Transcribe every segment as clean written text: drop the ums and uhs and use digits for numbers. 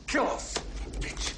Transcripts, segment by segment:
Kill off, bitch.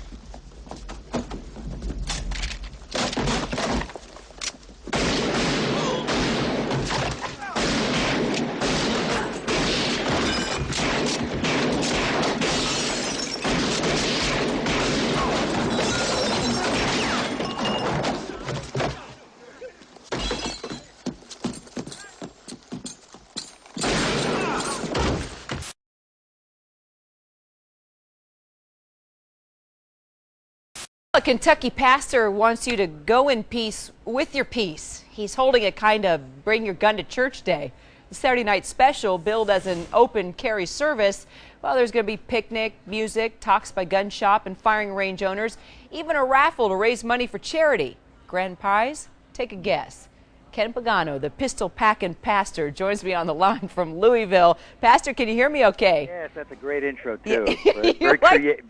A Kentucky pastor wants you to go in peace with your peace. He's holding a kind of bring your gun to church day. The Saturday night special, billed as an open carry service, well, there's going to be picnic, music, talks by gun shop and firing range owners, even a raffle to raise money for charity. Grand prize? Take a guess. Ken Pagano, the pistol-packing pastor, joins me on the line from Louisville. Pastor, can you hear me okay? Yes, that's a great intro, too.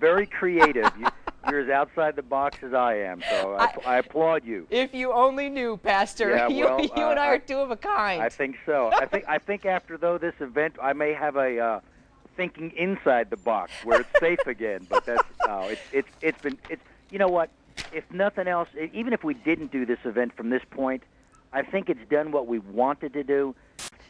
Very creative. You're as outside the box as I am, so I applaud you. If you only knew, Pastor. Yeah, well, you and I are two of a kind. I think so. I think after, though, this event, I may have a thinking inside the box where it's safe again. But that's it's you know what? If nothing else, even if we didn't do this event from this point, I think it's done what we wanted to do.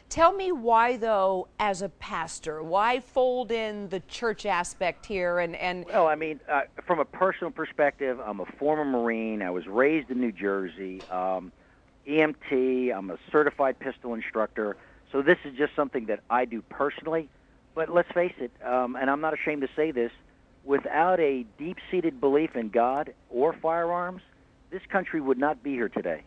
Tell me why, though, as a pastor, why fold in the church aspect here? And Well, I mean, from a personal perspective, I'm a former Marine. I was raised in New Jersey. EMT, I'm a certified pistol instructor. So this is just something that I do personally. But let's face it, and I'm not ashamed to say this, without a deep-seated belief in God or firearms, this country would not be here today.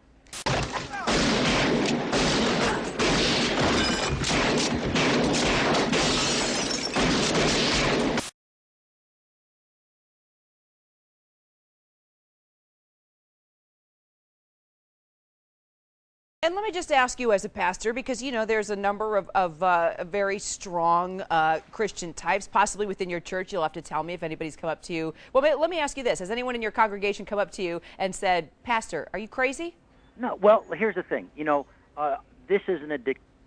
And let me just ask you as a pastor, because, you know, there's a number of very strong Christian types, possibly within your church. You'll have to tell me if anybody's come up to you. Well, let me ask you this. Has anyone in your congregation come up to you and said, Pastor, are you crazy? No. Well, here's the thing. You know, this isn't a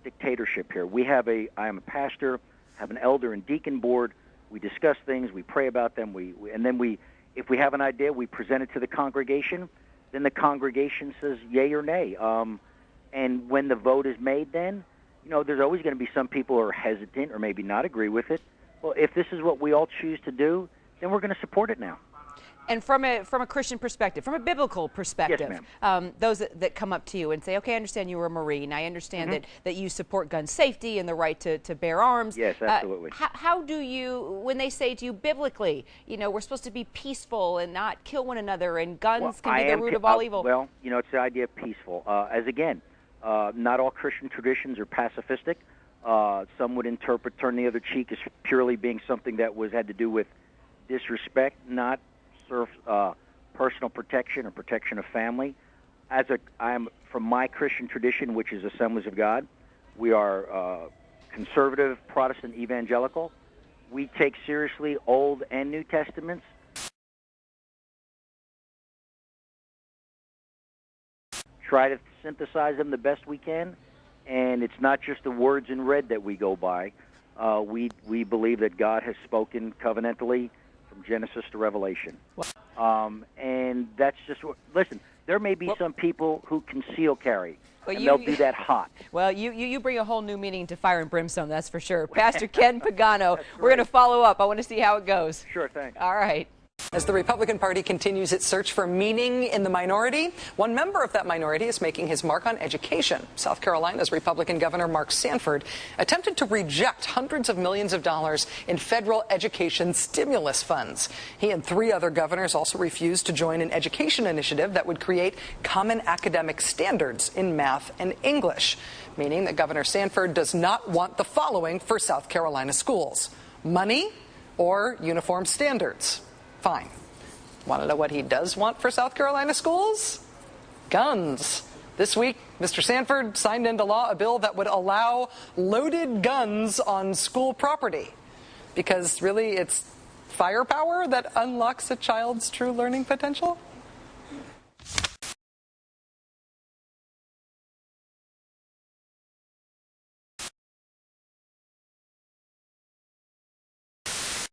dictatorship here. I am a pastor, have an elder and deacon board. We discuss things. We pray about them. And then if we have an idea, we present it to the congregation. Then the congregation says yay or nay. And when the vote is made, then, you know, there's always going to be some people who are hesitant or maybe not agree with it. Well, if this is what we all choose to do, then we're going to support it now. And from a Christian perspective, from a biblical perspective, yes, ma'am. Those that come up to you and say, okay, I understand you were a Marine. I understand that you support gun safety and the right to bear arms. Yes, absolutely. How do you, when they say to you biblically, you know, we're supposed to be peaceful and not kill one another and guns can be the root of all evil? Well, you know, it's the idea of peaceful. Not all Christian traditions are pacifistic. Some would interpret turn the other cheek as purely being something that had to do with disrespect, not serve personal protection or protection of family. I'm from my Christian tradition, which is Assemblies of God. We are conservative, Protestant, evangelical. We take seriously Old and New Testaments. Try to synthesize them the best we can, and it's not just the words in red that we go by. We believe that God has spoken covenantally from Genesis to Revelation. And that's just what, listen, there may be some people who conceal carry, and they'll do that hot. Well, you bring a whole new meaning to fire and brimstone, that's for sure. Pastor Ken Pagano, we're going to follow up. I want to see how it goes. Sure, thanks. All right. As the Republican Party continues its search for meaning in the minority, one member of that minority is making his mark on education. South Carolina's Republican Governor Mark Sanford attempted to reject hundreds of millions of dollars in federal education stimulus funds. He and 3 other governors also refused to join an education initiative that would create common academic standards in math and English, meaning that Governor Sanford does not want the following for South Carolina schools: money or uniform standards. Fine. Want to know what he does want for South Carolina schools? Guns. This week, Mr. Sanford signed into law a bill that would allow loaded guns on school property. Because really, it's firepower that unlocks a child's true learning potential?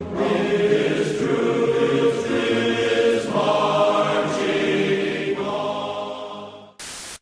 Yeah.